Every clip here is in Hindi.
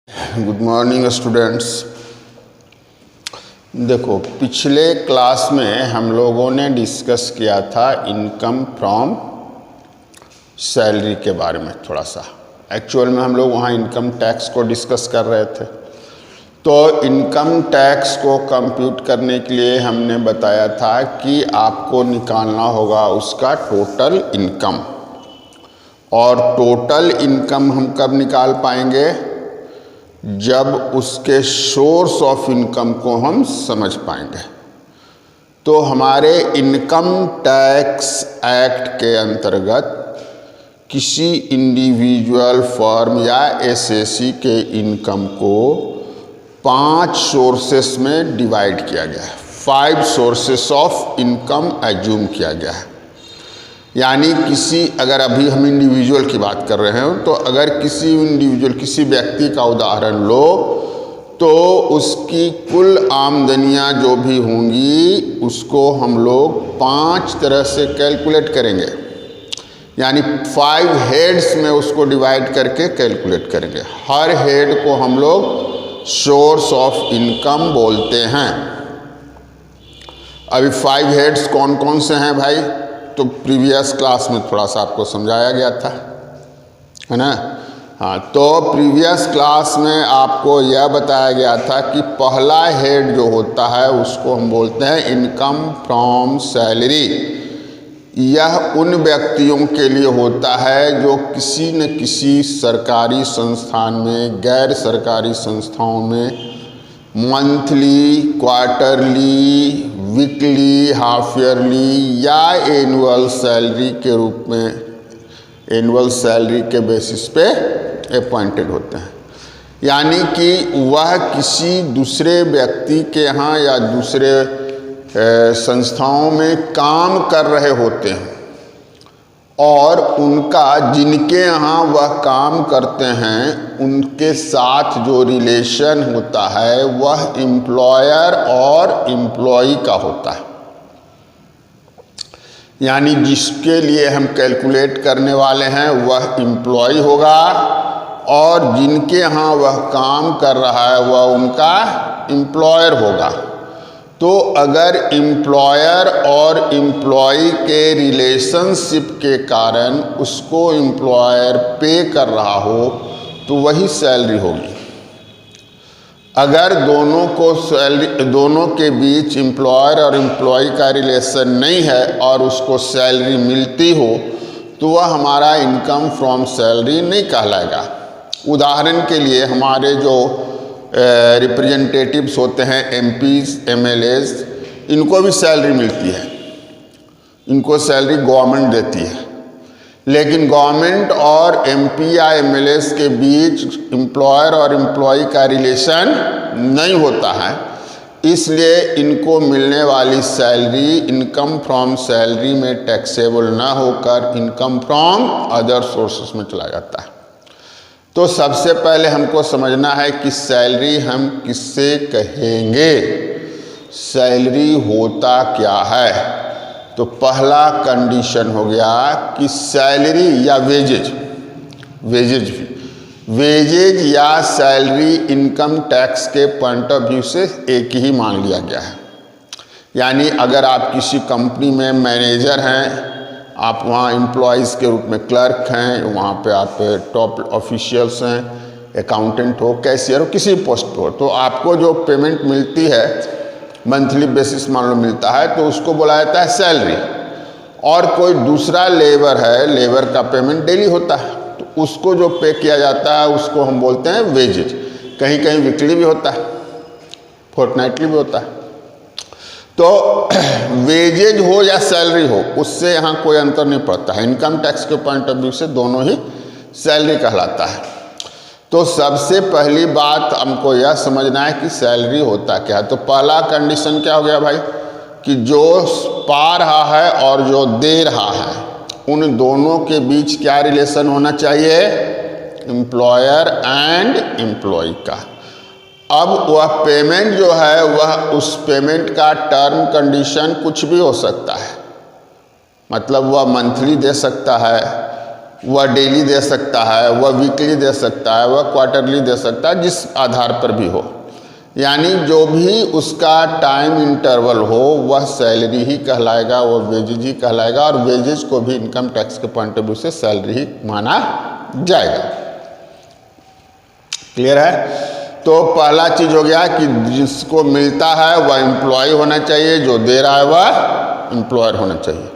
Good morning students. देखो, पिछले क्लास में हम लोगों ने डिस्कस किया था इनकम फ्रॉम सैलरी के बारे में थोड़ा सा। एक्चुअल में हम लोग वहाँ इनकम टैक्स को डिस्कस कर रहे थे। तो इनकम टैक्स को कंप्यूट करने के लिए हमने बताया था कि आपको निकालना होगा उसका टोटल इनकम। और टोटल इनकम हम कब निकाल पाएंगे? जब उसके सोर्स ऑफ इनकम को हम समझ पाएंगे। तो हमारे इनकम टैक्स एक्ट के अंतर्गत किसी इंडिविजुअल फर्म या एसएसी के इनकम को 5 सोर्सेस में डिवाइड किया गया है। 5 सोर्सेस ऑफ इनकम एज्यूम किया गया है। यानी अगर अभी हम इंडिविजुअल की बात कर रहे हैं, तो अगर किसी व्यक्ति का उदाहरण लो, तो उसकी कुल आमदनियां जो भी होंगी उसको हम लोग 5 तरह से कैलकुलेट करेंगे। यानी 5 हेड्स में उसको डिवाइड करके कैलकुलेट करेंगे। हर हेड को हम लोग सोर्स ऑफ इनकम बोलते हैं। अभी 5 हेड्स कौन कौन से हैं भाई? तो प्रीवियस क्लास में थोड़ा सा आपको समझाया गया था, है ना? हाँ, तो प्रीवियस क्लास में आपको यह बताया गया था कि पहला हेड जो होता है उसको हम बोलते हैं इनकम फ्रॉम सैलरी। यह उन व्यक्तियों के लिए होता है जो किसी न किसी सरकारी संस्थान में, गैर सरकारी संस्थाओं में monthly, quarterly, weekly, half yearly या एनुअल सैलरी के रूप में, एनुअल सैलरी के बेसिस पे अपॉइंटेड होते हैं। यानी कि वह किसी दूसरे व्यक्ति के यहाँ या दूसरे संस्थाओं में काम कर रहे होते हैं और जिनके यहाँ वह काम करते हैं उनके साथ जो रिलेशन होता है वह एम्प्लॉयर और एम्प्लॉई का होता है। यानी जिसके लिए हम कैलकुलेट करने वाले हैं वह एम्प्लॉय होगा और जिनके यहाँ वह काम कर रहा है वह उनका एम्प्लॉयर होगा। तो अगर एम्प्लॉयर और एम्प्लॉई के रिलेशनशिप के कारण उसको एम्प्लॉयर पे कर रहा हो तो वही सैलरी होगी। अगर दोनों के बीच एम्प्लॉयर और एम्प्लॉई का रिलेशन नहीं है और उसको सैलरी मिलती हो तो वह हमारा इनकम फ्रॉम सैलरी नहीं कहलाएगा। उदाहरण के लिए हमारे जो रिप्रेजेंटेटिव्स होते हैं, एमपीज, एमएलएज, इनको भी सैलरी मिलती है। इनको सैलरी गवर्नमेंट देती है। लेकिन गवर्नमेंट और एमपी या एमएलएज के बीच एम्प्लॉयर और एम्प्लॉय का रिलेशन नहीं होता है। इसलिए इनको मिलने वाली सैलरी इनकम फ्रॉम सैलरी में टैक्सेबल ना होकर इनकम फ्रॉम अदर सोर्सेस में चला जाता है। तो सबसे पहले हमको समझना है कि सैलरी हम किससे कहेंगे, सैलरी होता क्या है। तो पहला कंडीशन हो गया कि सैलरी या वेजेज या सैलरी इनकम टैक्स के पॉइंट ऑफ व्यू से एक ही मान लिया गया है। यानी अगर आप किसी कंपनी में मैनेजर हैं, आप वहाँ एम्प्लॉइज़ के रूप में क्लर्क हैं, वहाँ पे आप टॉप ऑफिशियल्स हैं, अकाउंटेंट हो, कैशियर हो, किसी पोस्ट पर हो, तो आपको जो पेमेंट मिलती है मंथली बेसिस मान लो मिलता है, तो उसको बोला जाता है सैलरी। और कोई दूसरा लेबर है, लेबर का पेमेंट डेली होता है, तो उसको जो पे किया जाता है उसको हम बोलते हैं वेजेज। कहीं कहीं वीकली भी होता है, फोर्टनाइटली भी होता है। तो वेजेज हो या सैलरी हो, उससे यहाँ कोई अंतर नहीं पड़ता है। इनकम टैक्स के पॉइंट ऑफ व्यू से दोनों ही सैलरी कहलाता है। तो सबसे पहली बात हमको यह समझना है कि सैलरी होता क्या है। तो पहला कंडीशन क्या हो गया भाई कि जो पा रहा है और जो दे रहा है उन दोनों के बीच क्या रिलेशन होना चाहिए? एम्प्लॉयर एंड एम्प्लॉय का। अब वह पेमेंट जो है वह उस पेमेंट का टर्म कंडीशन कुछ भी हो सकता है। मतलब वह मंथली दे सकता है वह डेली दे सकता है, वह वीकली दे सकता है, वह क्वार्टरली दे सकता है, जिस आधार पर भी हो। यानी जो भी उसका टाइम इंटरवल हो वह सैलरी ही कहलाएगा, वह वेजेज ही कहलाएगा, और वेजेज को भी इनकम टैक्स के पॉइंट ऑफ व्यू से सैलरी ही माना जाएगा। क्लियर है? तो पहला चीज हो गया कि जिसको मिलता है वह एम्प्लॉय होना चाहिए, जो दे रहा है वह एम्प्लॉयर होना चाहिए,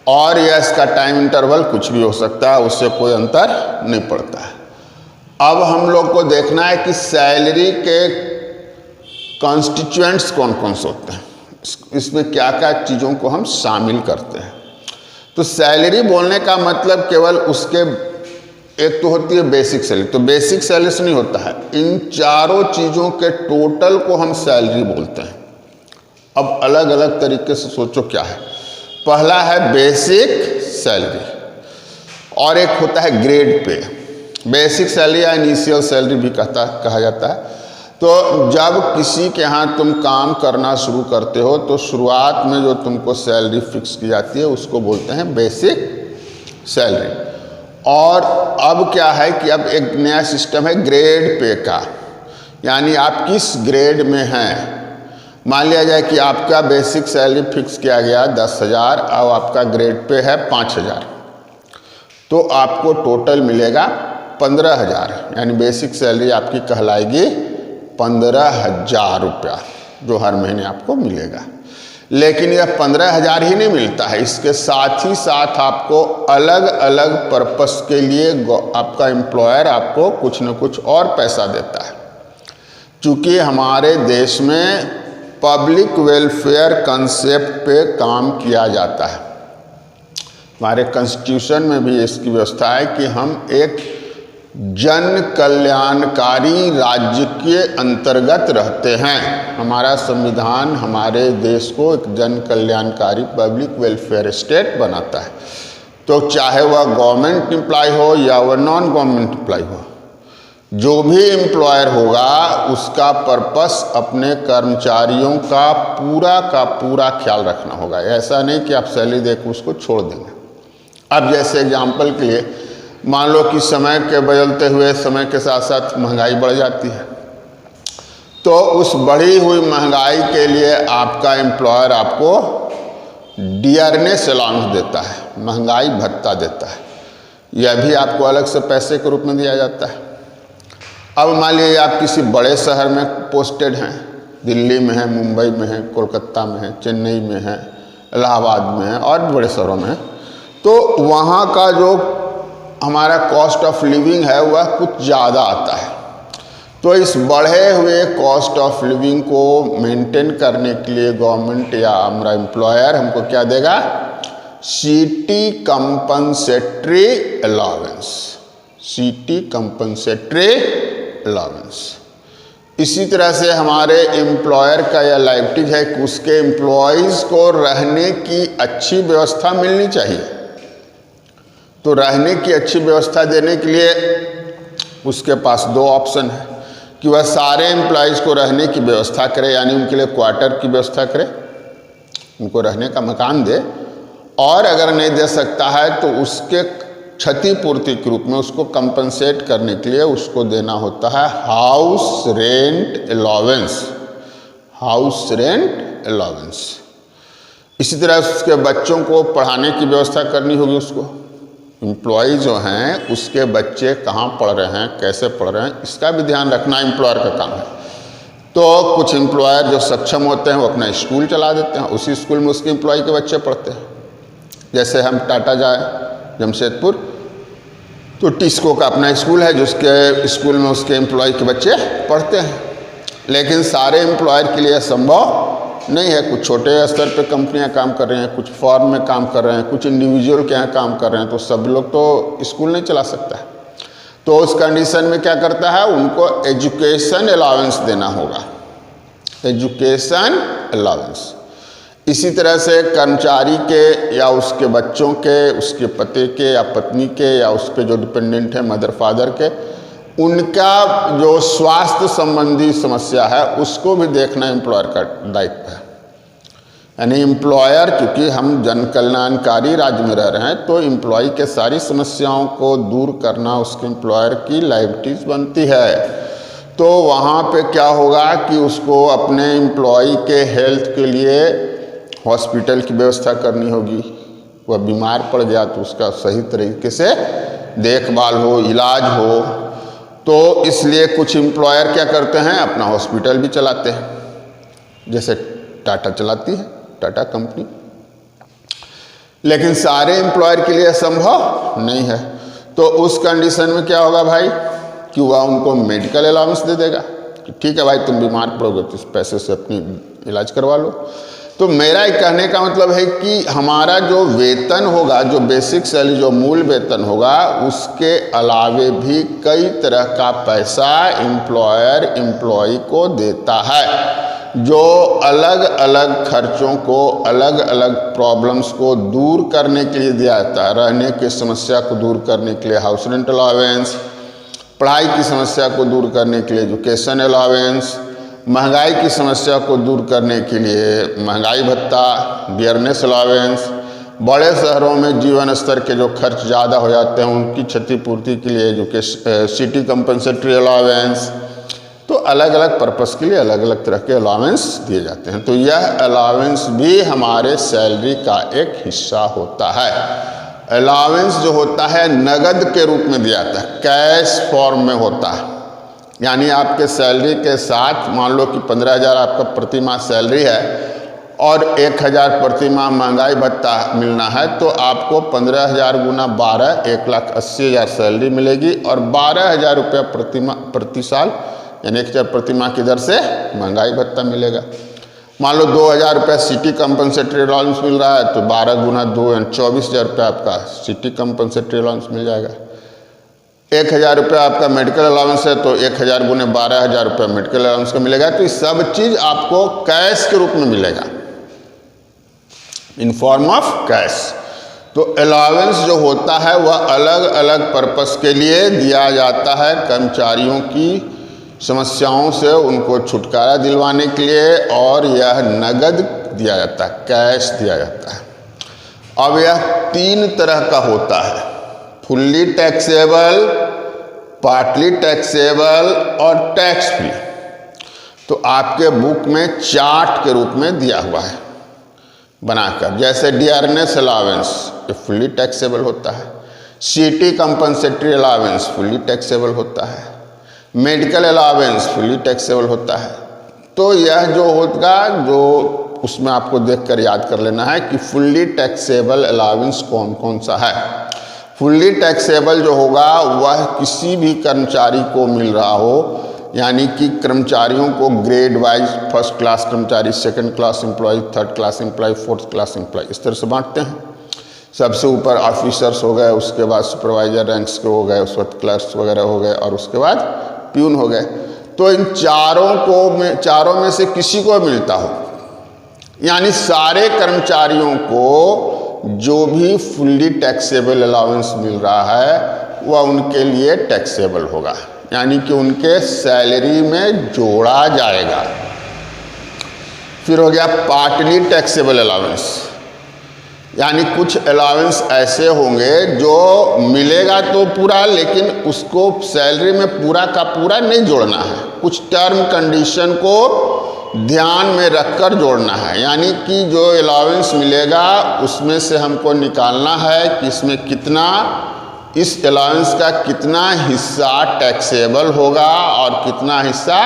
और यह इसका टाइम इंटरवल कुछ भी हो सकता है, उससे कोई अंतर नहीं पड़ता है। अब हम लोग को देखना है कि सैलरी के कॉन्स्टिट्यूएंट्स कौन कौन से होते हैं, इसमें क्या क्या चीज़ों को हम शामिल करते हैं। तो सैलरी बोलने का मतलब केवल उसके एक तो होती है बेसिक सैलरी, तो बेसिक सैलरी से नहीं होता है, इन चारों चीज़ों के टोटल को हम सैलरी बोलते हैं। अब अलग अलग तरीके से सोचो क्या है। पहला है बेसिक सैलरी, और एक होता है ग्रेड पे। बेसिक सैलरी या इनिशियल सैलरी भी कहा जाता है। तो जब किसी के यहाँ तुम काम करना शुरू करते हो तो शुरुआत में जो तुमको सैलरी फिक्स की जाती है उसको बोलते हैं बेसिक सैलरी। और अब क्या है कि अब एक नया सिस्टम है ग्रेड पे का, यानी आप किस ग्रेड में हैं। मान लिया जाए कि आपका बेसिक सैलरी फिक्स किया गया 10,000, अब आपका ग्रेड पे है 5,000, तो आपको टोटल मिलेगा 15,000, यानी बेसिक सैलरी आपकी कहलाएगी 15,000 रुपया, जो हर महीने आपको मिलेगा। लेकिन यह 15,000 ही नहीं मिलता है, इसके साथ ही साथ आपको अलग अलग पर्पस के लिए आपका एम्प्लॉयर आपको कुछ न कुछ और पैसा देता है। चूँकि हमारे देश में पब्लिक वेलफेयर कंसेप्ट पे काम किया जाता है, हमारे कॉन्स्टिट्यूशन में भी इसकी व्यवस्था है कि हम एक जन कल्याणकारी राज्य के अंतर्गत रहते हैं। हमारा संविधान हमारे देश को एक जन कल्याणकारी पब्लिक वेलफेयर स्टेट बनाता है। तो चाहे वह गवर्नमेंट एम्प्लॉय हो या वह नॉन गवर्नमेंट एम्प्लॉय हो, जो भी एम्प्लॉयर होगा उसका पर्पस अपने कर्मचारियों का पूरा ख्याल रखना होगा। ऐसा नहीं कि आप सैलरी देकर उसको छोड़ देंगे। अब जैसे एग्जाम्पल के लिए मान लो कि समय के बदलते हुए समय के साथ साथ महंगाई बढ़ जाती है, तो उस बढ़ी हुई महंगाई के लिए आपका एम्प्लॉयर आपको डियरनेस अलाउंस देता है, महंगाई भत्ता देता है। यह भी आपको अलग से पैसे के रूप में दिया जाता है। अब मान लीजिए आप किसी बड़े शहर में पोस्टेड हैं, दिल्ली में है, मुंबई में है, कोलकाता में है, चेन्नई में है, इलाहाबाद में है और भी बड़े शहरों में है, तो वहाँ का जो हमारा कॉस्ट ऑफ लिविंग है वह कुछ ज़्यादा आता है। तो इस बढ़े हुए कॉस्ट ऑफ लिविंग को मेंटेन करने के लिए गवर्नमेंट या हमारा एम्प्लॉयर हमको क्या देगा, city compensatory allowance, city compensatory allowance. इसी तरह से हमारे एम्प्लॉयर का यह लाइबिलिटी है कि उसके एम्प्लॉयज़ को रहने की अच्छी व्यवस्था मिलनी चाहिए। तो रहने की अच्छी व्यवस्था देने के लिए उसके पास दो ऑप्शन है कि वह सारे एम्प्लॉयज़ को रहने की व्यवस्था करे, यानी उनके लिए क्वार्टर की व्यवस्था करे, उनको रहने का मकान दे, और अगर नहीं दे सकता है तो उसके क्षतिपूर्ति के रूप में उसको कंपनसेट करने के लिए उसको देना होता है house rent allowance, house rent allowance. इसी तरह उसके बच्चों को पढ़ाने की व्यवस्था करनी होगी उसको। एम्प्लॉय जो हैं उसके बच्चे कहाँ पढ़ रहे हैं, कैसे पढ़ रहे हैं, इसका भी ध्यान रखना एम्प्लॉयर का काम है। तो कुछ एम्प्लॉयर जो सक्षम होते हैं वो अपना स्कूल चला देते हैं, उसी स्कूल में उसके एम्प्लॉय के बच्चे पढ़ते हैं। जैसे हम टाटा जाए जमशेदपुर, तो टिस्को का अपना स्कूल है, जिसके स्कूल में उसके एम्प्लॉय के बच्चे पढ़ते हैं। लेकिन सारे एम्प्लॉयर के लिए संभव नहीं है। कुछ छोटे स्तर पे कंपनियां काम कर रही हैं, कुछ फॉर्म में काम कर रहे हैं, कुछ इंडिविजुअल के यहाँ काम कर रहे हैं, तो सब लोग तो स्कूल नहीं चला सकता है। तो उस कंडीशन में क्या करता है, उनको एजुकेशन अलाउंस देना होगा, एजुकेशन अलाउंस। इसी तरह से कर्मचारी के या उसके बच्चों के, उसके पति के या पत्नी के या उस पर जो डिपेंडेंट है मदर फादर के, उनका जो स्वास्थ्य संबंधी समस्या है उसको भी देखना एम्प्लॉयर का दायित्व है। यानी एम्प्लॉयर, क्योंकि हम जन कल्याणकारी राज्य में रह रहे हैं तो एम्प्लॉय के सारी समस्याओं को दूर करना उसके एम्प्लॉयर की लायबिलिटीज बनती है। तो वहाँ पे क्या होगा कि उसको अपने एम्प्लॉय के हेल्थ के लिए हॉस्पिटल की व्यवस्था करनी होगी। वह बीमार पड़ गया तो उसका सही तरीके से देखभाल हो, इलाज हो। तो इसलिए कुछ एम्प्लॉयर क्या करते हैं, अपना हॉस्पिटल भी चलाते हैं, जैसे टाटा चलाती है, टाटा कंपनी। लेकिन सारे एम्प्लॉयर के लिए संभव नहीं है। तो उस कंडीशन में क्या होगा भाई कि वह उनको मेडिकल अलाउंस दे देगा कि ठीक है भाई, तुम बीमार पड़ोगे तो इस पैसे से अपनी इलाज करवा लो। तो मेरा कहने का मतलब है कि हमारा जो वेतन होगा, जो बेसिक सैलरी, जो मूल वेतन होगा, उसके अलावे भी कई तरह का पैसा एम्प्लॉयर एम्प्लॉय को देता है, जो अलग अलग खर्चों को, अलग अलग प्रॉब्लम्स को दूर करने के लिए दिया जाता है। रहने की समस्या को दूर करने के लिए हाउस रेंट अलाउंस, पढ़ाई की समस्या को दूर करने के लिए एजुकेशन अलाउंस, महंगाई की समस्या को दूर करने के लिए महंगाई भत्ता, डियरनेस अलाउंस, बड़े शहरों में जीवन स्तर के जो खर्च ज़्यादा हो जाते हैं उनकी क्षतिपूर्ति के लिए एजुकेशन सिटी कंपनसेटरी अलाउंस। तो अलग अलग पर्पस के लिए अलग अलग तरह के अलाउंस दिए जाते हैं। तो यह अलाउंस भी हमारे सैलरी का एक हिस्सा होता है। अलाउंस जो होता है नगद के रूप में दिया जाता है, कैश फॉर्म में होता है। यानी आपके सैलरी के साथ मान लो कि 15,000 आपका प्रति माह सैलरी है और 1,000 प्रति माह महंगाई भत्ता मिलना है, तो आपको 15,000 गुना 12, 1,80,000 सैलरी मिलेगी और 12,000 रुपया प्रति साल यानी 1,000 प्रति माह की दर से महंगाई भत्ता मिलेगा। मान लो 2,000 रुपया सिटी कंपनसेटरी अलाउंस मिल रहा है तो 12 गुना 2 यानी 24,000 रुपया आपका सिटी कंपनसेटरी अलाउंस मिल जाएगा। 1,000 रुपया आपका मेडिकल अलाउंस है तो 1,000 गुने 12,000 रुपया मेडिकल अलाउंस का मिलेगा। तो ये सब चीज़ आपको कैश के रूप में मिलेगा, इन फॉर्म ऑफ कैश। तो अलाउंस जो होता है वह अलग अलग पर्पस के लिए दिया जाता है, कर्मचारियों की समस्याओं से उनको छुटकारा दिलवाने के लिए, और यह नगद दिया जाता है, कैश दिया जाता है। अब यह 3 तरह का होता है, फुल्ली टैक्सेबल, पार्टली टैक्सेबल और टैक्स फ्री। तो आपके बुक में चार्ट के रूप में दिया हुआ है बनाकर, जैसे डियरनेस अलाउंस ये फुल्ली टैक्सेबल होता है, city compensatory allowance fully taxable होता है, मेडिकल अलाउंस फुल्ली टैक्सेबल होता है। तो यह जो होगा, जो उसमें आपको देखकर याद कर लेना है कि फुल्ली टैक्सेबल अलाउंस कौन कौन सा है। फुल्ली टैक्सेबल जो होगा वह किसी भी कर्मचारी को मिल रहा हो, यानी कि कर्मचारियों को ग्रेड वाइज फर्स्ट क्लास कर्मचारी, second class employ, third class employ, fourth class employ, इस तरह से बांटते हैं। सबसे ऊपर ऑफिसर्स हो गए, उसके बाद सुपरवाइजर रैंक्स के हो गए, उसके बाद क्लर्क्स वगैरह हो गए और उसके बाद प्यून हो गए। तो इन चारों में से किसी को मिलता हो, यानी सारे कर्मचारियों को जो भी फुल्ली टैक्सेबल अलाउंस मिल रहा है वह उनके लिए टैक्सेबल होगा, यानी कि उनके सैलरी में जोड़ा जाएगा। फिर हो गया पार्टली टैक्सेबल अलाउंस, यानी कुछ अलाउंस ऐसे होंगे जो मिलेगा तो पूरा, लेकिन उसको सैलरी में पूरा का पूरा नहीं जोड़ना है, कुछ टर्म कंडीशन को ध्यान में रखकर जोड़ना है। यानी कि जो अलाउंस मिलेगा उसमें से हमको निकालना है कि इसमें कितना, इस अलाउंस का कितना हिस्सा टैक्सेबल होगा और कितना हिस्सा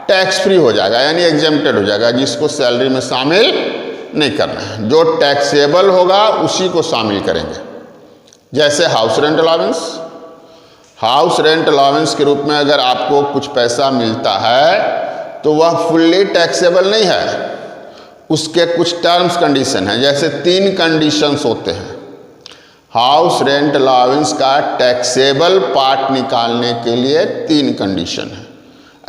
टैक्स फ्री हो जाएगा, यानी एग्जेम्प्टेड हो जाएगा, जिसको सैलरी में शामिल नहीं करना है। जो टैक्सेबल होगा उसी को शामिल करेंगे। जैसे house rent allowance, house rent allowance के रूप में अगर आपको कुछ पैसा मिलता है तो वह फुल्ली टैक्सेबल नहीं है, उसके कुछ टर्म्स कंडीशन है। जैसे 3 कंडीशंस होते हैं हाउस रेंट अलाउंस का टैक्सेबल पार्ट निकालने के लिए 3 कंडीशन है।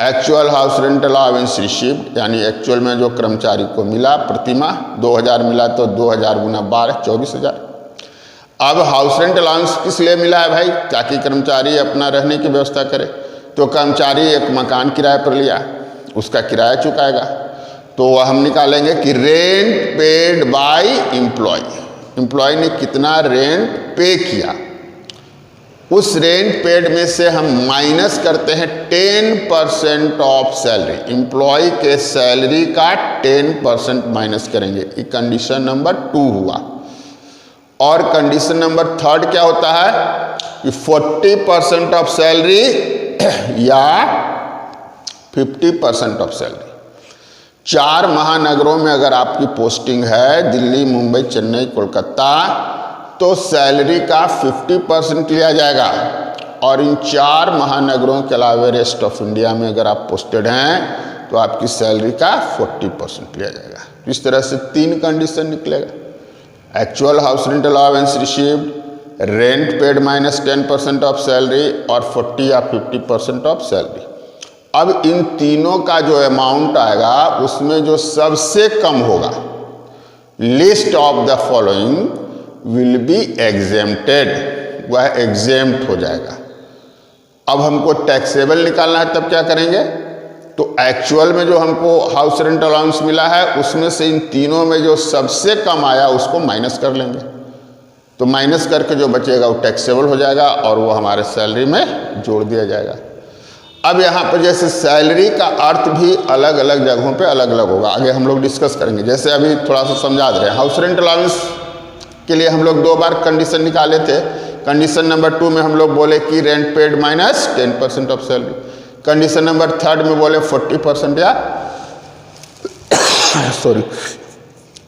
Actual house rent allowance received, यानी एक्चुअल में जो कर्मचारी को मिला प्रति माह 2,000 मिला तो 2,000 गुना 12 24,000। अब हाउस रेंट अलाउंस किस लिए मिला है भाई, ताकि कर्मचारी अपना रहने की व्यवस्था करे। तो कर्मचारी एक मकान किराए पर लिया, उसका किराया चुकाएगा, तो हम निकालेंगे कि rent paid by employ, employ ने कितना रेंट पे किया, उस रेंट पेड में से हम माइनस करते हैं 10% ऑफ सैलरी, एम्प्लॉय के सैलरी का 10% माइनस करेंगे। ये कंडीशन नंबर 2 हुआ। और कंडीशन नंबर 3 क्या होता है कि 40% ऑफ सैलरी या 50% ऑफ सैलरी। 4 महानगरों में अगर आपकी पोस्टिंग है, दिल्ली, मुंबई, चेन्नई, कोलकाता, तो सैलरी का 50% लिया जाएगा। और इन 4 महानगरों के अलावा रेस्ट ऑफ इंडिया में अगर आप पोस्टेड हैं तो आपकी सैलरी का 40% लिया जाएगा। इस तरह से 3 कंडीशन निकलेगा। Actual house rent allowance received, rent paid minus 10% of salary और 40 या 50% ऑफ सैलरी। अब इन तीनों का जो अमाउंट आएगा उसमें जो सबसे कम होगा, list of the following will be exempted, वह एग्जेम्प्ट हो जाएगा। अब हमको टैक्सेबल निकालना है, तब क्या करेंगे, तो एक्चुअल में जो हमको हाउस रेंट अलाउंस मिला है उसमें से इन तीनों में जो सबसे कम आया उसको माइनस कर लेंगे। तो माइनस करके जो बचेगा वो टैक्सेबल हो जाएगा और वो हमारे सैलरी में जोड़ दिया जाएगा। अब यहाँ पर जैसे सैलरी का अर्थ भी अलग अलग जगहों पे अलग अलग होगा, आगे हम लोग डिस्कस करेंगे। जैसे अभी थोड़ा सा समझा दे रहे हैं, हाउस रेंट अलाउंस के लिए हम लोग 2 बार कंडीशन निकाले थे। कंडीशन नंबर 2 में हम लोग बोले कि rent paid minus 10% of salary. Condition number 3 में बोले 40% या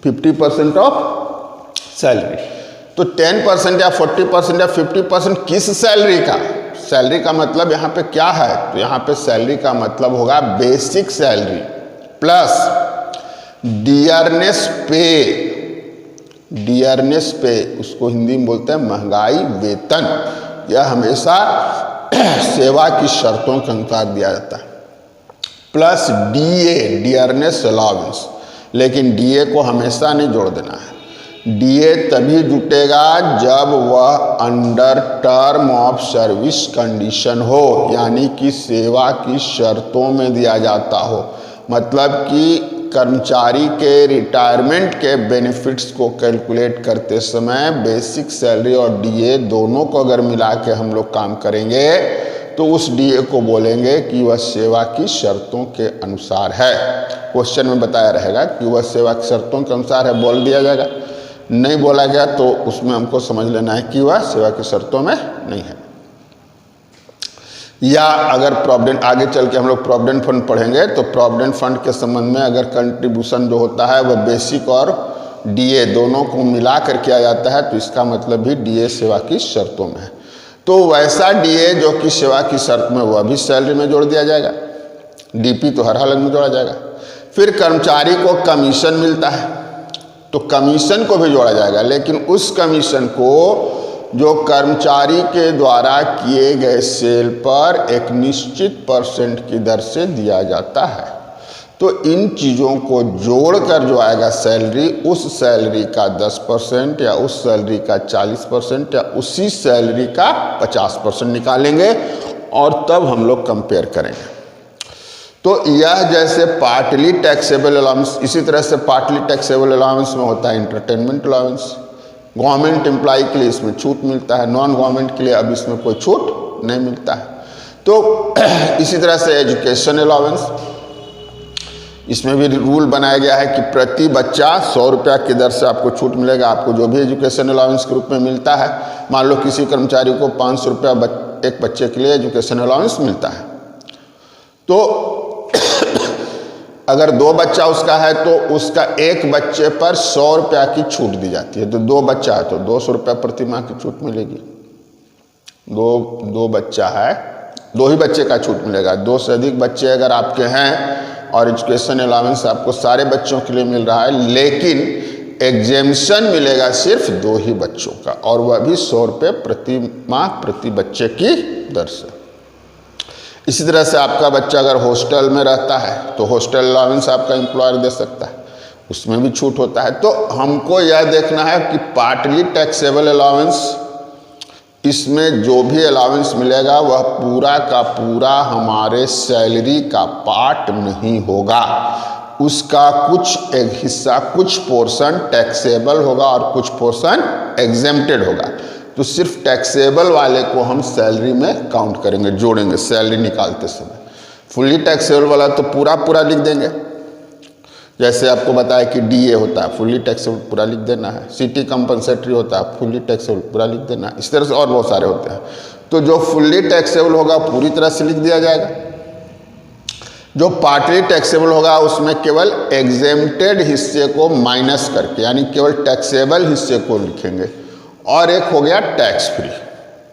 50% ऑफ सैलरी। तो 10% या 40% या 50% किस सैलरी का? सैलरी का मतलब यहाँ पे क्या है, तो यहाँ पे सैलरी का मतलब होगा बेसिक सैलरी प्लस डियरनेस पे। डियरनेस पे उसको हिंदी में बोलते हैं महंगाई वेतन। यह हमेशा सेवा की शर्तों के अनुसार दिया जाता है। प्लस डीए, डियरनेस अलाउंस, लेकिन डीए को हमेशा नहीं जोड़ देना है। डीए तभी जुटेगा जब वह under term of service condition हो, यानी कि सेवा की शर्तों में दिया जाता हो। मतलब कि कर्मचारी के रिटायरमेंट के बेनिफिट्स को कैलकुलेट करते समय बेसिक सैलरी और डीए दोनों को अगर मिला के हम लोग काम करेंगे तो उस डीए को बोलेंगे कि वह सेवा की शर्तों के अनुसार है। क्वेश्चन में बताया रहेगा कि वह सेवा की शर्तों के अनुसार है, बोल दिया जाएगा। नहीं बोला गया तो उसमें हमको समझ लेना है कि वह सेवा की शर्तों में नहीं है। या अगर प्रोविडेंट, आगे चल के हम लोग प्रोविडेंट फंड पढ़ेंगे तो प्रोविडेंट फंड के संबंध में अगर कंट्रीब्यूशन जो होता है वह बेसिक और डीए दोनों को मिला कर किया जाता है तो इसका मतलब भी डीए सेवा की शर्तों में है। तो वैसा डीए जो कि सेवा की शर्त में, वह भी सैलरी में जोड़ दिया जाएगा। डीपी तो हर हालत में जोड़ा जाएगा। फिर कर्मचारी को कमीशन मिलता है तो कमीशन को भी जोड़ा जाएगा, लेकिन उस कमीशन को जो कर्मचारी के द्वारा किए गए सेल पर एक निश्चित % की दर से दिया जाता है। तो इन चीज़ों को जोड़कर जो आएगा सैलरी, उस सैलरी का 10% या उस सैलरी का 40% या उसी सैलरी का 50% निकालेंगे और तब हम लोग कंपेयर करेंगे। तो यह जैसे पार्टली टैक्सेबल अलाउंस, इसी तरह से पार्टली टैक्सेबल अलाउंस में होता है इंटरटेनमेंट अलाउंस। गवर्नमेंट एम्प्लॉय के लिए इसमें छूट मिलता है, नॉन गवर्नमेंट के लिए अब इसमें कोई छूट नहीं मिलता है। तो इसी तरह से एजुकेशन अलाउंस, इसमें भी रूल बनाया गया है कि प्रति बच्चा 100 रुपया की दर से आपको छूट मिलेगा। आपको जो भी एजुकेशन अलाउंस के रूप में मिलता है, मान लो किसी कर्मचारी को 500 रुपया एक बच्चे के लिए एजुकेशन अलाउंस मिलता है, तो अगर 2 बच्चा उसका है तो उसका एक बच्चे पर 100 रुपया की छूट दी जाती है। तो 2 बच्चा है तो 200 रुपया प्रति माह की छूट मिलेगी। दो बच्चा है, 2 ही बच्चे का छूट मिलेगा। 2 से अधिक बच्चे अगर आपके हैं और एजुकेशन अलाउंस आपको सारे बच्चों के लिए मिल रहा है, लेकिन एग्जेम्पशन मिलेगा सिर्फ 2 ही बच्चों का, और वह भी 100 रुपये प्रति माह प्रति बच्चे की दर से। इसी तरह से आपका बच्चा अगर हॉस्टल में रहता है तो हॉस्टल अलाउंस आपका एम्प्लॉयर दे सकता है, उसमें भी छूट होता है। तो हमको यह देखना है कि पार्टली टैक्सेबल अलाउंस, इसमें जो भी अलाउंस मिलेगा वह पूरा का पूरा हमारे सैलरी का पार्ट नहीं होगा। उसका कुछ एक हिस्सा, कुछ पोर्शन टैक्सेबल होगा और कुछ पोर्शन एग्जेम्प्टेड होगा। तो सिर्फ टैक्सेबल वाले को हम सैलरी में काउंट करेंगे, जोड़ेंगे सैलरी निकालते समय। फुल्ली टैक्सेबल वाला तो पूरा पूरा लिख देंगे, जैसे आपको बताया कि डीए होता है फुल्ली टैक्सेबल पूरा लिख देना है, सिटी कंपनसेटरी होता है फुल्ली टैक्सेबल पूरा लिख देना है, इस तरह से और बहुत सारे होते हैं। तो जो फुल्ली टैक्सेबल होगा पूरी तरह से लिख दिया जाएगा, जो पार्टली टैक्सेबल होगा उसमें केवल एग्जेम्प्टेड हिस्से को माइनस करके, यानी केवल टैक्सेबल हिस्से को लिखेंगे। और एक हो गया टैक्स फ्री,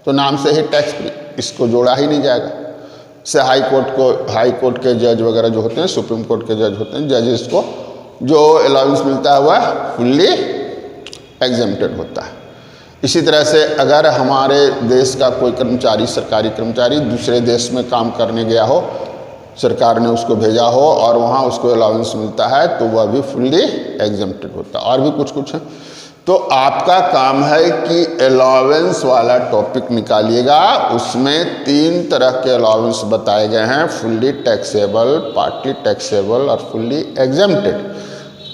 तो नाम से ही टैक्स फ्री, इसको जोड़ा ही नहीं जाएगा। से हाई कोर्ट के जज वगैरह जो होते हैं, सुप्रीम कोर्ट के जज होते हैं, जजेस को जो अलाउंस मिलता है वह फुल्ली एग्जेम्प्टेड होता है। इसी तरह से अगर हमारे देश का कोई कर्मचारी, सरकारी कर्मचारी दूसरे देश में काम करने गया हो, सरकार ने उसको भेजा हो और वहाँ उसको अलाउंस मिलता है, तो वह भी फुल्ली एग्जेम्प्टेड होता है। और भी कुछ है। तो आपका काम है कि अलाउंस वाला टॉपिक निकालिएगा, उसमें 3 तरह के अलाउंस बताए गए हैं, फुल्ली टैक्सेबल, पार्टली टैक्सेबल और फुल्ली एग्जेम्प्टेड,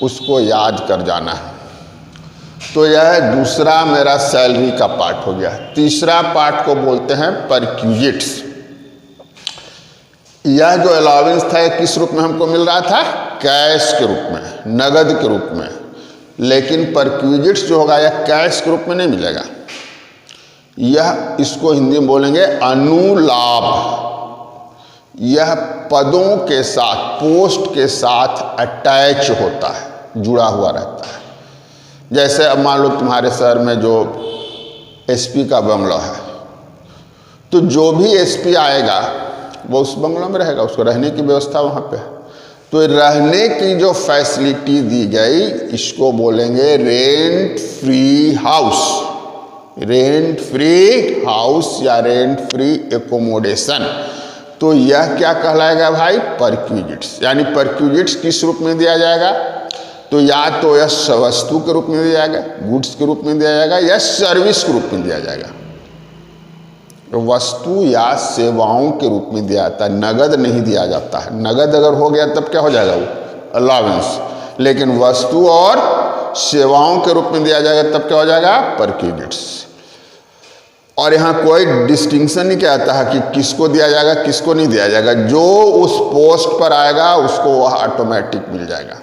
उसको याद कर जाना है। तो यह दूसरा मेरा सैलरी का पार्ट हो गया। तीसरा पार्ट को बोलते हैं परक्यूजिट्स। यह जो अलाउंस था किस रूप में हमको मिल रहा था? कैश के रूप में, नगद के रूप में। लेकिन परक्यूजिट्स जो होगा यह कैश के रूप में नहीं मिलेगा, यह इसको हिंदी में बोलेंगे अनुलाभ। यह पदों के साथ, पोस्ट के साथ अटैच होता है, जुड़ा हुआ रहता है। जैसे अब मान लो तुम्हारे शहर में जो एसपी का बंगला है, तो जो भी एसपी आएगा वो उस बंगला में रहेगा, उसको रहने की व्यवस्था वहाँ पे है। तो रहने की जो फैसिलिटी दी गई इसको बोलेंगे rent free house, rent free house या रेंट फ्री एकोमोडेशन। तो यह क्या कहलाएगा भाई? परक्यूजिट्स। यानी परक्यूजिट्स किस रूप में दिया जाएगा? तो या तो यह वस्तु के रूप में दिया जाएगा, गुड्स के रूप में दिया जाएगा, या सर्विस के रूप में दिया जाएगा। वस्तु या सेवाओं के रूप में दिया जाता है, नगद नहीं दिया जाता है। नगद अगर हो गया तब क्या हो जाएगा? वो अलाउंस। लेकिन वस्तु और सेवाओं के रूप में दिया जाएगा तब क्या हो जाएगा? परक्यूजिट्स। और यहाँ कोई डिस्टिंक्शन नहीं किया जाता है कि किसको दिया जाएगा किसको नहीं दिया जाएगा। जो उस पोस्ट पर आएगा उसको वह ऑटोमेटिक मिल जाएगा।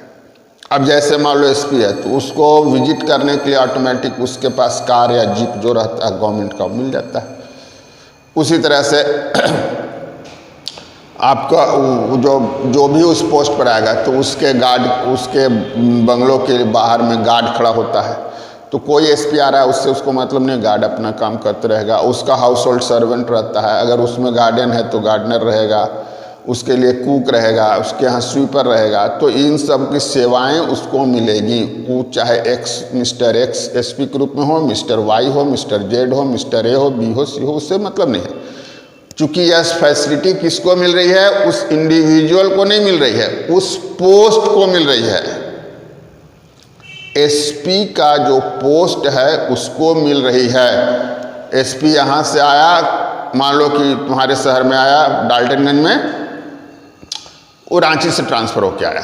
अब जैसे मान लो एसपी है तो उसको विजिट करने के लिए ऑटोमेटिक उसके पास कार या जीप जो रहता है गवर्नमेंट का मिल जाता है। उसी तरह से आपका जो भी उस पोस्ट पर आएगा तो उसके गार्ड, उसके बंगलों के बाहर में गार्ड खड़ा होता है। तो कोई एसपी आ रहा है उससे उसको मतलब नहीं, गार्ड अपना काम करते रहेगा। उसका हाउस होल्ड सर्वेंट रहता है, अगर उसमें गार्डन है तो गार्डनर रहेगा, उसके लिए कुक रहेगा, उसके यहाँ स्वीपर रहेगा। तो इन सब की सेवाएं उसको मिलेगी। वो चाहे एक्स मिस्टर एक्स एसपी के रूप में हो, मिस्टर वाई हो, मिस्टर जेड हो, मिस्टर ए हो, बी हो, सी हो, उससे मतलब नहीं है। चूंकि यह फैसिलिटी किसको मिल रही है? उस इंडिविजुअल को नहीं मिल रही है, उस पोस्ट को मिल रही है। एसपी का जो पोस्ट है उसको मिल रही है। एसपी यहाँ से आया, मान लो कि तुम्हारे शहर में आया डाल्टनगंज में, वो रांची से ट्रांसफ़र होके आया,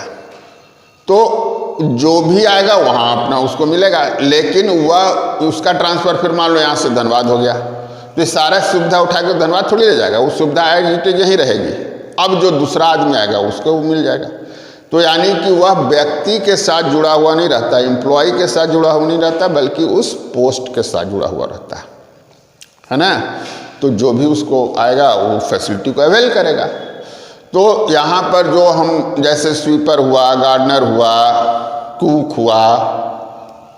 तो जो भी आएगा वहाँ अपना उसको मिलेगा। लेकिन वह उसका ट्रांसफ़र फिर मान लो यहाँ से धनबाद हो गया, तो ये सारा सुविधा उठा के धनबाद थोड़ी ले जाएगा, वो सुविधा यहीं रहेगी। अब जो दूसरा आदमी आएगा उसको वो मिल जाएगा। तो यानी कि वह व्यक्ति के साथ जुड़ा हुआ नहीं रहता, एम्प्लॉय के साथ जुड़ा हुआ नहीं रहता, बल्कि उस पोस्ट के साथ जुड़ा हुआ रहता है ना। तो जो भी उसको आएगा वो फैसिलिटी को अवेल करेगा। तो यहाँ पर जो हम जैसे स्वीपर हुआ, गार्डनर हुआ, कुक हुआ,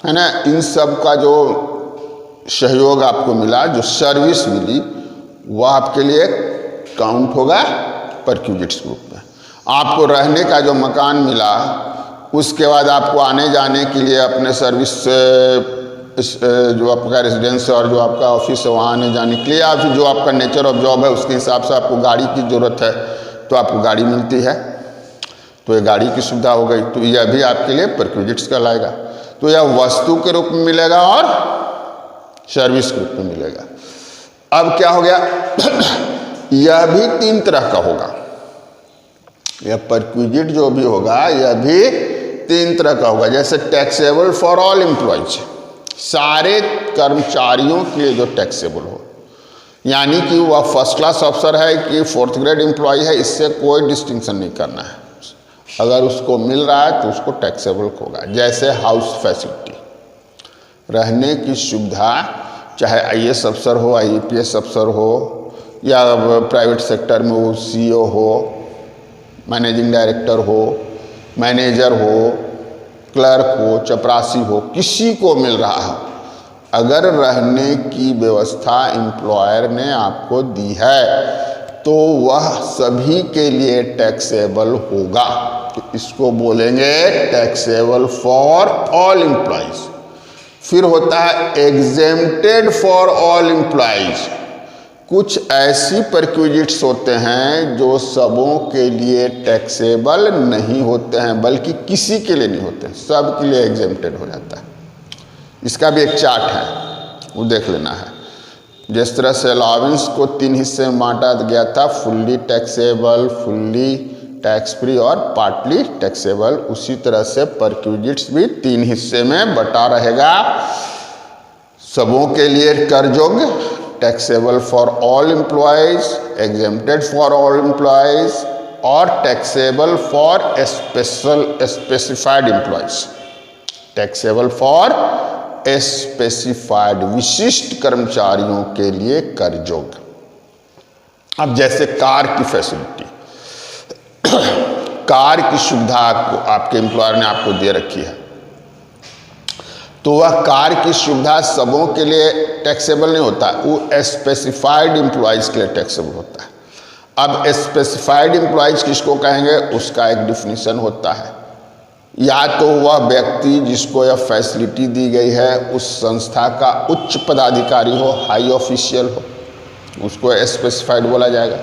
है ना, इन सब का जो सहयोग आपको मिला, जो सर्विस मिली, वह आपके लिए काउंट होगा परक्यूजिट्स ग्रुप में। आपको रहने का जो मकान मिला, उसके बाद आपको आने जाने के लिए अपने सर्विस जो आपका रेजिडेंस और जो आपका ऑफिस है वहाँ आने जाने के लिए, या फिर जो आपका नेचर ऑफ जॉब है उसके हिसाब से आपको गाड़ी की ज़रूरत है तो आपको गाड़ी मिलती है, तो ये गाड़ी की सुविधा हो गई। तो यह भी आपके लिए परक्यूजिट्स कहलाएगा। तो यह वस्तु के रूप में मिलेगा और सर्विस के रूप में मिलेगा। अब क्या हो गया? यह भी 3 तरह का होगा। यह परक्विजिट जो भी होगा यह भी 3 तरह का होगा। जैसे टैक्सेबल फॉर ऑल एम्प्लॉयज, सारे कर्मचारियों के लिए जो टैक्सेबल हो, यानी कि वह फर्स्ट क्लास अफसर है कि 4th ग्रेड एम्प्लॉय है, इससे कोई डिस्टिंक्शन नहीं करना है। अगर उसको मिल रहा है तो उसको टैक्सेबल होगा। जैसे हाउस फैसिलिटी, रहने की सुविधा, चाहे IAS अफसर हो, IPS अफसर हो, या प्राइवेट सेक्टर में वो CEO हो, मैनेजिंग डायरेक्टर हो, मैनेजर हो, क्लर्क हो, चपरासी हो, किसी को मिल रहा है, अगर रहने की व्यवस्था एम्प्लॉयर ने आपको दी है तो वह सभी के लिए टैक्सेबल होगा। तो इसको बोलेंगे टैक्सेबल फॉर ऑल एम्प्लॉयज। फिर होता है एग्जेम्प्टेड फॉर ऑल एम्प्लॉयज। कुछ ऐसी परक्विजिट्स होते हैं जो सबों के लिए टैक्सेबल नहीं होते हैं, बल्कि किसी के लिए नहीं होते, सब के लिए एग्जेम्प्टेड हो जाता है। इसका भी एक चार्ट है, वो देख लेना है। जिस तरह से अलावेंस को 3 हिस्से में बांटा गया था, fully taxable, fully tax free और पार्टली टैक्सेबल, उसी तरह से परक्विजिट्स भी 3 हिस्से में बटा रहेगा। सबों के लिए कर योग्य, taxable for all employees, exempted for all employees, और taxable for specified employees. Taxable for specified, विशिष्ट कर्मचारियों के लिए कर योग्य। अब जैसे कार की फैसिलिटी, कार की सुविधा आपके एम्प्लॉयर ने आपको दे रखी है, तो वह कार की सुविधा सबों के लिए टैक्सेबल नहीं होता, वो स्पेसिफाइड एम्प्लॉयज के लिए टैक्सेबल होता है। अब स्पेसिफाइड एम्प्लॉयज किसको कहेंगे, उसका एक डिफिनीशन होता है। या तो वह व्यक्ति जिसको यह फैसिलिटी दी गई है उस संस्था का उच्च पदाधिकारी हो, हाई ऑफिशियल हो, उसको स्पेसिफाइड बोला जाएगा।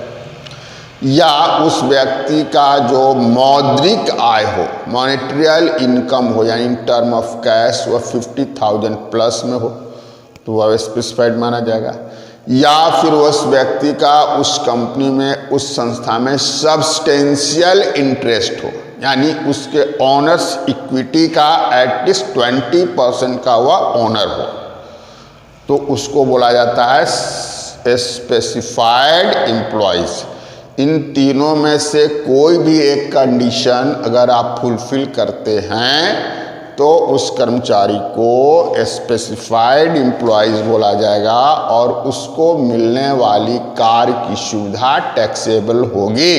या उस व्यक्ति का जो मौद्रिक आय हो, मॉनेटरियल इनकम हो, यानी इन टर्म ऑफ कैश वह 50,000 प्लस में हो, तो वह स्पेसिफाइड माना जाएगा। या फिर उस व्यक्ति का उस कंपनी में, उस संस्था में सब्सटेंशियल इंटरेस्ट हो, यानी उसके ऑनर्स इक्विटी का एटलीस्ट 20% का वह ऑनर हो, तो उसको बोला जाता है स्पेसिफाइड एम्प्लॉयज। इन तीनों में से कोई भी एक कंडीशन अगर आप फुलफिल करते हैं तो उस कर्मचारी को स्पेसिफाइड एम्प्लॉयज बोला जाएगा और उसको मिलने वाली कार की सुविधा टैक्सेबल होगी।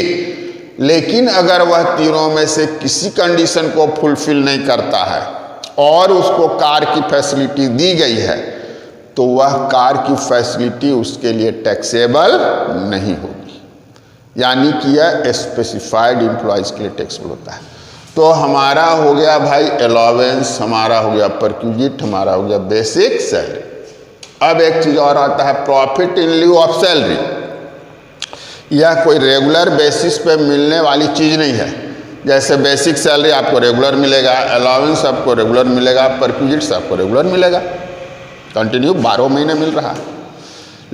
लेकिन अगर वह तीनों में से किसी कंडीशन को फुलफिल नहीं करता है और उसको कार की फैसिलिटी दी गई है, तो वह कार की फैसिलिटी उसके लिए टैक्सेबल नहीं होगी, यानी कि यह स्पेसिफाइड एम्प्लॉयज के लिए टैक्सेबल होता है। तो हमारा हो गया भाई अलावेंस, हमारा हो गया परक्विजिट, हमारा हो गया बेसिक सैलरी। अब एक चीज़ और आता है प्रॉफिट इन लिeu ऑफ सैलरी। यह कोई रेगुलर बेसिस पे मिलने वाली चीज़ नहीं है। जैसे बेसिक सैलरी आपको रेगुलर मिलेगा, अलावेंस आपको रेगुलर मिलेगा, परक्विजिट्स आपको रेगुलर मिलेगा, कंटिन्यू 12 महीने मिल रहा है।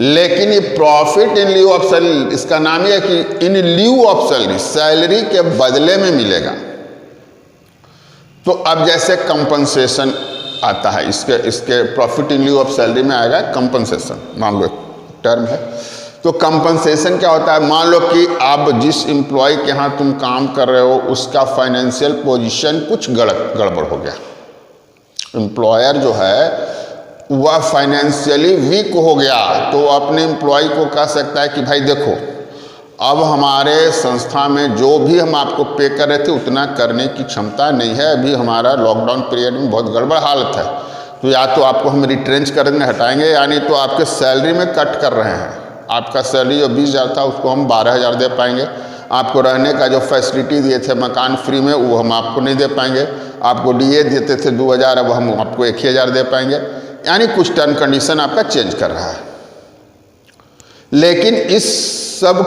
लेकिन ये प्रॉफिट इन लिeu ऑफ सैलरी, इसका नाम यह है कि इन लिeu ऑफ सैलरी, सैलरी के बदले में मिलेगा। तो अब जैसे कंपनसेशन आता है, इसके प्रॉफिट इन लिeu ऑफ सैलरी में आएगा कंपनसेशन, मान लो टर्म है। तो कंपनसेशन क्या होता है, मान लो कि आप जिस एम्प्लॉय के यहाँ तुम काम कर रहे हो उसका फाइनेंशियल पोजीशन कुछ गड़बड़ हो गया, एम्प्लॉयर जो है वह फाइनेंशियली वीक हो गया, तो अपने एम्प्लॉय को कह सकता है कि भाई देखो, अब हमारे संस्था में जो भी हम आपको पे कर रहे थे उतना करने की क्षमता नहीं है, अभी हमारा लॉकडाउन पीरियड में बहुत गड़बड़ हालत है, तो या तो आपको हम रिट्रेंच करने हटाएंगे, यानी तो आपके सैलरी में कट कर रहे हैं। आपका सैलरी जो 20,000 था उसको हम 12,000 दे पाएंगे। आपको रहने का जो फैसिलिटी दिए थे मकान फ्री में वो हम आपको नहीं दे पाएंगे। आपको DA देते थे 2,000, अब हम आपको 1,000 दे पाएंगे। यानी कुछ टर्म कंडीशन आपका चेंज कर रहा है। लेकिन इस सब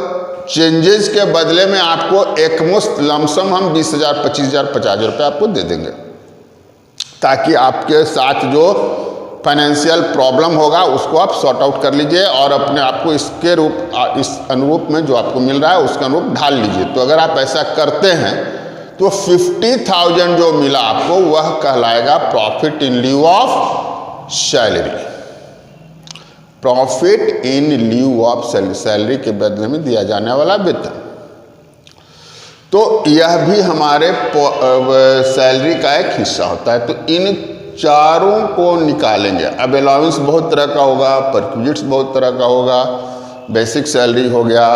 चेंजेस के बदले में आपको एकमुश्त लमसम हम 20,000, 25,000, 50,000 रुपये आपको दे देंगे, ताकि आपके साथ जो फाइनेंशियल प्रॉब्लम होगा उसको आप सॉर्ट आउट कर लीजिए और अपने आप को इसके इस अनुरूप में जो आपको मिल रहा है उसके अनुरूप ढाल लीजिए। तो अगर आप ऐसा करते हैं तो 50,000 जो मिला आपको वह कहलाएगा profit in lieu of salary. Profit in lieu of salary, salary के बदले में दिया जाने वाला वेतन। तो यह भी हमारे सैलरी का एक हिस्सा होता है। तो इन चारों को निकालेंगे। अब अलाउंस बहुत तरह का होगा, परक्विजिट्स बहुत तरह का होगा, बेसिक सैलरी हो गया,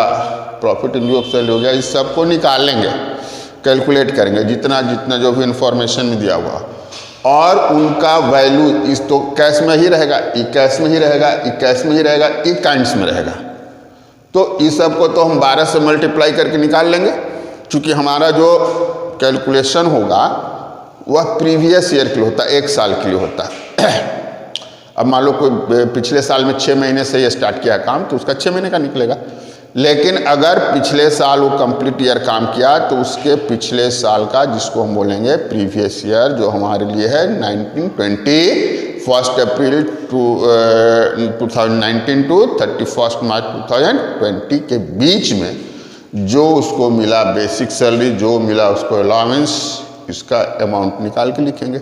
profit in lieu of salary हो गया, इस सब को निकालेंगे, कैलकुलेट करेंगे जितना जितना जो भी इंफॉर्मेशन में दिया हुआ, और उनका वैल्यू इस तो कैश में ही रहेगा, ई कैश में ही रहेगा, ई कैश में ही रहेगा, ई काइंड्स में रहेगा। तो इस सब को तो हम 12 से मल्टीप्लाई करके निकाल लेंगे, क्योंकि हमारा जो कैलकुलेशन होगा वह प्रीवियस ईयर के लिए होता है, 1 साल के लिए होता है। अब मान लो कोई पिछले साल में 6 महीने से ये स्टार्ट किया काम तो उसका 6 महीने का निकलेगा। लेकिन अगर पिछले साल वो कंप्लीट ईयर काम किया तो उसके पिछले साल का, जिसको हम बोलेंगे प्रीवियस ईयर, जो हमारे लिए है 1920 1 अप्रैल 2019 टू 31 मार्च 2020 के बीच में जो उसको मिला बेसिक सैलरी, जो मिला उसको अलाउंस, इसका अमाउंट निकाल के लिखेंगे।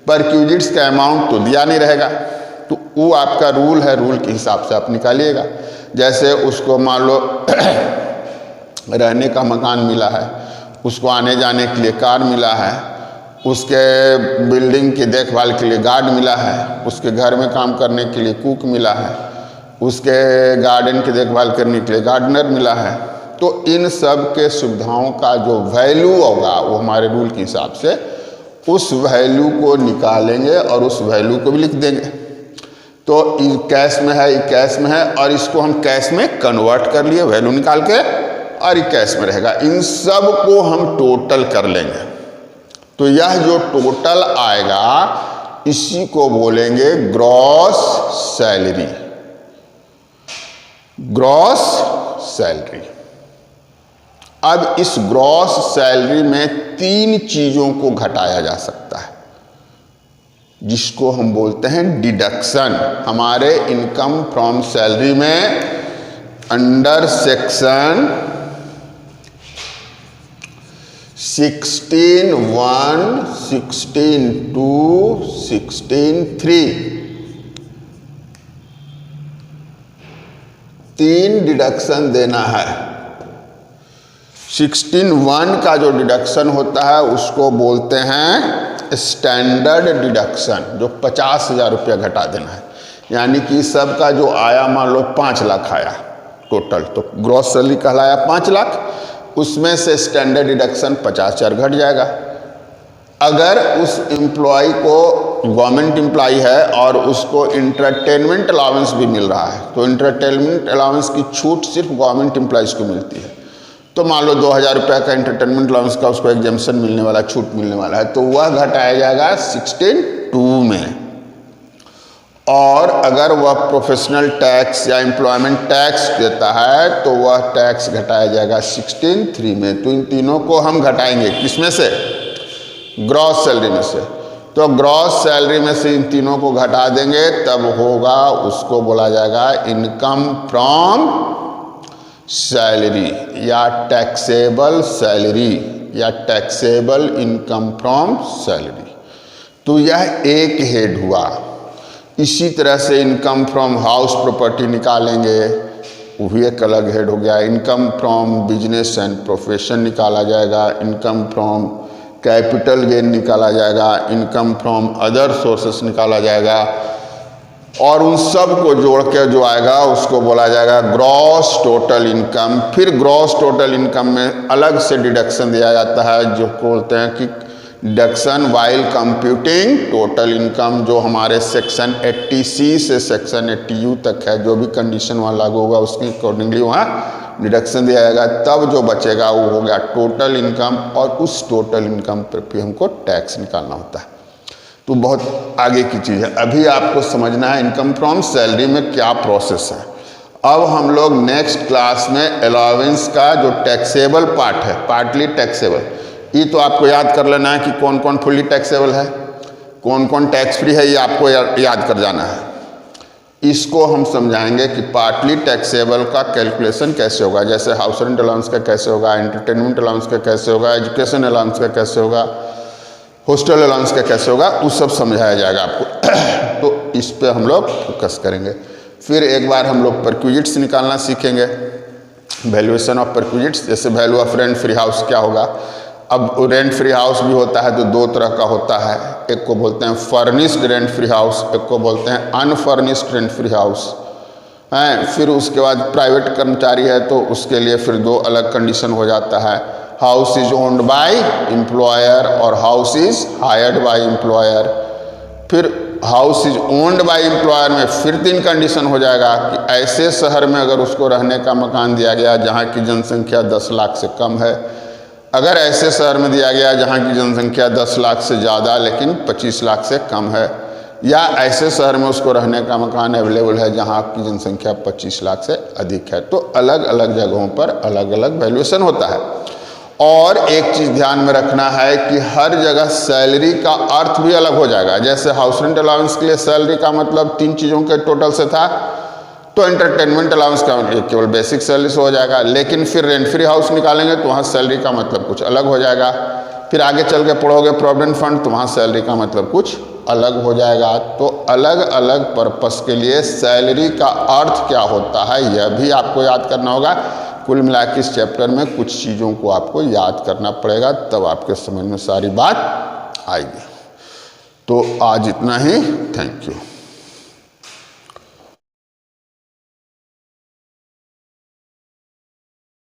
परक्विजिट्स का अमाउंट तो दिया नहीं रहेगा, तो वो आपका रूल है, रूल के हिसाब से आप निकालिएगा। जैसे उसको मान लो रहने का मकान मिला है, उसको आने जाने के लिए कार मिला है, उसके बिल्डिंग की देखभाल के लिए गार्ड मिला है, उसके घर में काम करने के लिए कुक मिला है, उसके गार्डन की देखभाल करने के लिए गार्डनर मिला है। तो इन सब के सुविधाओं का जो वैल्यू होगा वो हमारे रूल के हिसाब से उस वैल्यू को निकालेंगे और उस वैल्यू को भी लिख देंगे। तो कैश में है, कैश में है, और इसको हम कैश में कन्वर्ट कर लिए, वैल्यू निकाल के, और कैश में रहेगा। इन सब को हम टोटल कर लेंगे। तो यह जो टोटल आएगा इसी को बोलेंगे ग्रॉस सैलरी। Gross salary. अब इस ग्रॉस सैलरी में 3 चीजों को घटाया जा सकता है, जिसको हम बोलते हैं डिडक्शन। हमारे इनकम फ्रॉम सैलरी में अंडर सेक्शन 16(1), 16(2), 16(3) 3 डिडक्शन देना है। 16(1) का जो डिडक्शन होता है उसको बोलते हैं स्टैंडर्ड डिडक्शन, जो 50,000 रुपया घटा देना है। यानी कि सबका जो आया, मान लो 5 लाख आया टोटल, तो ग्रॉस सैलरी कहलाया 5 लाख, उसमें से स्टैंडर्ड डिडक्शन 50,000 घट जाएगा। अगर उस एम्प्लॉय को, गवर्नमेंट एम्प्लॉय है और उसको इंटरटेनमेंट अलाउंस भी मिल रहा है, तो इंटरटेनमेंट अलाउंस की छूट सिर्फ गवर्नमेंट एम्प्लॉयज को मिलती है। तो मान लो 2,000 रुपये का इंटरटेनमेंट अलाउंस का उसको एग्जेम्पशन मिलने वाला, छूट मिलने वाला है, तो वह घटाया जाएगा 16(2) में। और अगर वह प्रोफेशनल टैक्स या एम्प्लॉयमेंट टैक्स देता है तो वह टैक्स घटाया जाएगा 16(3) में। तो इन तीनों को हम घटाएंगे, किसमें से? ग्रॉस सैलरी में से। तो ग्रॉस सैलरी में से इन तीनों को घटा देंगे, तब होगा, उसको बोला जाएगा इनकम फ्रॉम सैलरी या टैक्सेबल सैलरी या टैक्सेबल इनकम फ्रॉम सैलरी। तो यह एक हेड हुआ। इसी तरह से इनकम फ्रॉम हाउस प्रॉपर्टी निकालेंगे, वो भी एक अलग हेड हो गया। Income from business and profession निकाला जाएगा, इनकम फ्रॉम कैपिटल गेन निकाला जाएगा, इनकम फ्रॉम अदर सोर्सेस निकाला जाएगा, और उन सब को जोड़ के जो आएगा उसको बोला जाएगा ग्रॉस टोटल इनकम। फिर ग्रॉस टोटल इनकम में अलग से डिडक्शन दिया जाता है, जो बोलते हैं कि deduction while computing total income, जो हमारे सेक्शन 80C से सेक्शन 80U तक है, जो भी कंडीशन वहाँ लागू होगा उसके अकॉर्डिंगली वहाँ डिडक्शन दिया जाएगा। तब जो बचेगा वो हो गया टोटल इनकम, और उस टोटल इनकम पर भी हमको टैक्स निकालना होता है। तो बहुत आगे की चीज़ है, अभी आपको समझना है इनकम फ्रॉम सैलरी में क्या प्रोसेस है। अब हम लोग नेक्स्ट क्लास में अलाउंस का जो टैक्सेबल पार्ट है, पार्टली टैक्सेबल, ये तो आपको याद कर लेना है कि कौन कौन फुल्ली टैक्सेबल है। कौन कौन टैक्स फ्री है ये आपको याद कर जाना है। इसको हम समझाएंगे कि पार्टली टैक्सेबल का कैलकुलेशन कैसे होगा, जैसे हाउस रेंट अलाउंस का कैसे होगा, एंटरटेनमेंट अलाउंस का कैसे होगा, एजुकेशन अलाउंस का कैसे होगा, हॉस्टल अलाउंस का कैसे होगा, वो सब समझाया जाएगा आपको। तो इस पे हम लोग फोकस करेंगे। फिर एक बार हम लोग परक्विजिट्स निकालना सीखेंगे, वैल्यूएशन ऑफ परक्विजिट्स, जैसे value of rent free house क्या होगा। अब रेंट फ्री हाउस भी होता है तो दो तरह का होता है, एक को बोलते हैं फर्निश्ड रेंट फ्री हाउस, एक को बोलते हैं अनफर्निश्ड रेंट फ्री हाउस हैं। फिर उसके बाद प्राइवेट कर्मचारी है तो उसके लिए फिर दो अलग कंडीशन हो जाता है, house is owned by employer और house is hired by employer. फिर house is owned by employer में फिर 3 कंडीशन हो जाएगा कि ऐसे शहर में अगर उसको रहने का मकान दिया गया जहाँ की जनसंख्या 10 लाख से कम है, अगर ऐसे शहर में दिया गया जहाँ की जनसंख्या 10 लाख से ज़्यादा लेकिन 25 लाख से कम है, या ऐसे शहर में उसको रहने का मकान अवेलेबल है जहाँ की जनसंख्या 25 लाख से अधिक है। तो अलग अलग जगहों पर अलग अलग वैल्यूएशन होता है। और एक चीज़ ध्यान में रखना है कि हर जगह सैलरी का अर्थ भी अलग हो जाएगा। जैसे हाउस रेंट अलाउंस के लिए सैलरी का मतलब 3 चीज़ों के टोटल से था, तो एंटरटेनमेंट अलाउंस का केवल बेसिक सैलरी से हो जाएगा। लेकिन फिर रेंट फ्री हाउस निकालेंगे तो वहाँ सैलरी का मतलब कुछ अलग हो जाएगा। फिर आगे चल के पढ़ोगे प्रोविडेंट फंड तो वहाँ सैलरी का मतलब कुछ अलग हो जाएगा। तो अलग अलग पर्पस के लिए सैलरी का अर्थ क्या होता है यह भी आपको याद करना होगा। कुल मिला के इस चैप्टर में कुछ चीज़ों को आपको याद करना पड़ेगा, तब आपके समझ में सारी बात आएगी। तो आज इतना ही, थैंक यू।